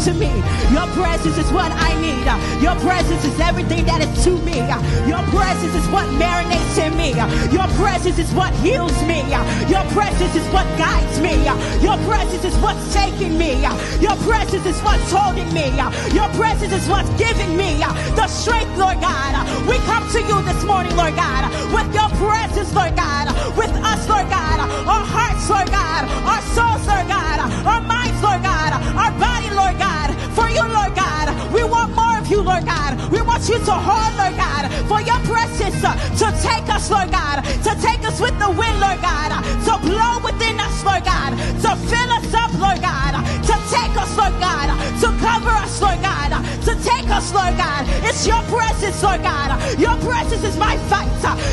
To me, your presence is what I need. Your presence is everything that is to me. Your presence is what marinates in me. Your presence is what heals me. Your presence is what guides me. Your presence is what's taking me. Your presence is what's holding me. Your presence is what's giving me the strength, Lord God. We come to you this morning, Lord God, with your presence, Lord God, with us, Lord God, our hearts, Lord God, our souls, Lord God, our minds, Lord God, our body, Lord God. For you, Lord God, we want more of you, Lord God. We want you to hold, Lord God, for your presence to take us, Lord God, to take us with the wind, Lord God, to blow within us, Lord God, to fill us up, Lord God, to take us, Lord God, to cover us, Lord God, to take us, Lord God. It's your presence, Lord God. Your presence is my fight.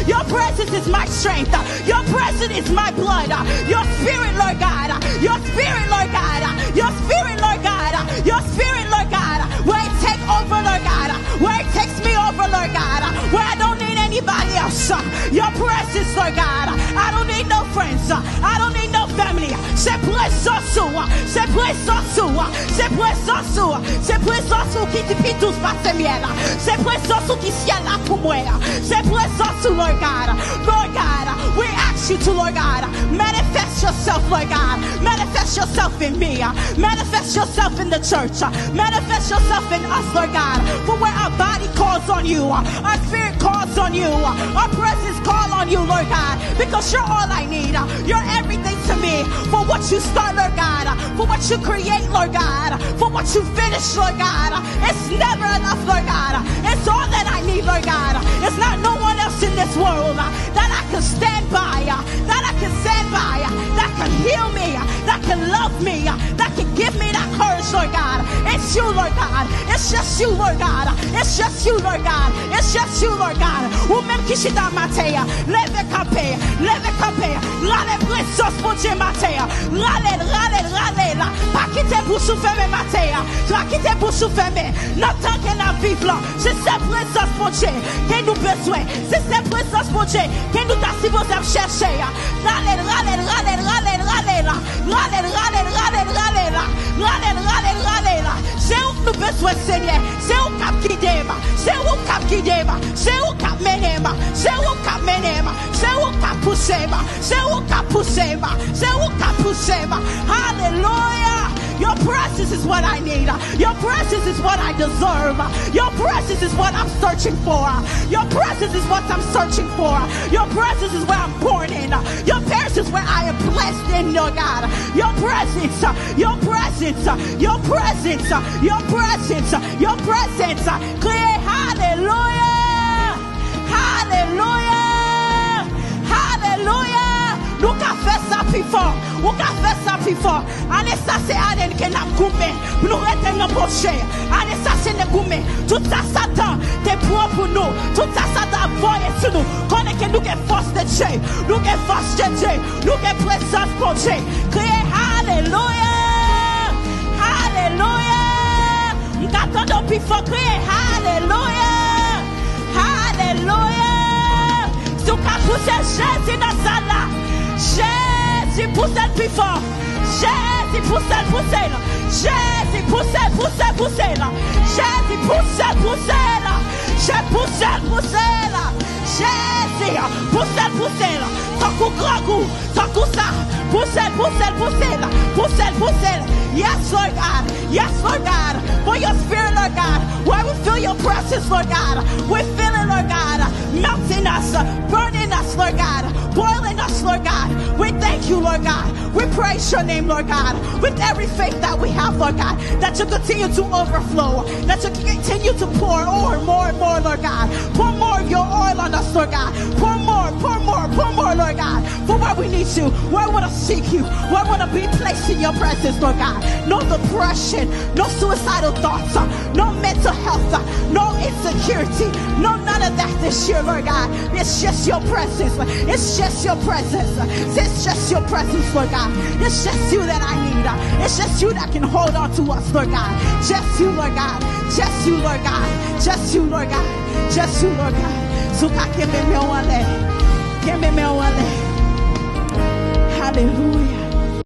Your presence is my strength. Your presence is my blood. Your spirit, Lord God. Your spirit, Lord God. Your spirit, Lord God. Your spirit, Lord God. Where it take over, Lord God. Where it takes me over, Lord God. Where I don't need anybody else. Your presence, Lord God. I don't need no friends. I don't need no family. C'est présence, c'est présence, c'est présence, c'est présence qui te pite tous par tes miennes. C'est présence qui s'y a là pour moi. C'est présence, Lord God. Lord God, we ask you to, Lord God, manifest yourself, Lord God. Manifest yourself in me. Manifest yourself in the church. Manifest yourself in us, Lord God. For where our body calls on you, our spirit calls on you, our presence calls on you, Lord God. Because you're all I need. You're everything to me. For what you start, Lord God. For what you create, Lord God. For what you finish, Lord God. It's never enough, Lord God. It's all that I need, Lord God. It's not no one else in this world that I can stand by, that I can stand by, that can heal me, that can love me, that can give me that courage, Lord God. It's you, Lord God. It's just you, Lord God. It's just you, Lord God. It's just you, Lord God. Ou même qui chita matéa, leve campé, lale presos pour Dieu matéa, lale, pas quitter bouche fermée matin. Tu as quitté bouche fermée. Notre temps qu'elle a vivre là. C'est cette présence pour Dieu qui nous besoin. C'est cette présence pour Dieu qui nous t'a supposé chercher. Râler là. C'est où nous besoin Seigneur. C'est où cap guider. C'est où cap guider. C'est où cap mener. C'est où cap mener. C'est où cap pousser. C'est où cap pousser. C'est où cap pousser. Hallelujah. Your presence is what I need. Your presence is what I deserve. Your presence is what I'm searching for. Your presence is what I'm searching for. Your presence is where I'm born in. Your presence is where I am blessed in, Lord God. Your presence, your presence, your presence, your presence, your presence. Clear, hallelujah, hallelujah, hallelujah. Nous qu'a fait ça plus fort. Nous qu'a fait ça plus fort. Année ça c'est année que n'a goumé. Nous restons embauchés. Année ça c'est ne goumé. Tout ça Satan t'es propre pour nous. Tout ça Satan voyé sur nous. Connaît que nous avons force de Dieu. Nous avons force de Dieu. Nous avons présence pour Dieu. Criez Alléluia. Alléluia. Nous attendons plus fort. Criez Alléluia. Alléluia. Si vous poussez Jésus dans sa là. Jésus pousse plus fort. Jésus pousse là. Jésus pousse là. Jésus pousse là. Je pousse là. Jésus pousse là. Tant qu'on grand goût, tant qu'on ça. Pousse là. Yes, Lord God. Yes, Lord God. For your spirit, Lord God. Where we feel your presence, Lord God. We feel it, Lord God. Melting us, burning us, Lord God. Boiling us, Lord God. We thank you, Lord God. We praise your name, Lord God. With every faith that we have, Lord God. That you continue to overflow. That you continue to pour more and more, Lord God. Pour more of your oil on us, Lord God. Pour more, Lord God. For where we need you. Where we want to seek you. Where we want to be placed in your presence, Lord God. No depression. No suicidal thoughts. No mental health. No insecurity. No none of that this year, Lord God. It's just your presence. It's just your presence. It's just your presence, Lord God. It's just you that I need. It's just you that can hold on to us, Lord God. Just you, Lord God. Just you, Lord God. Just you, Lord God. Just you, Lord God. Suka kembe me wale. Kembe me wale. Hallelujah.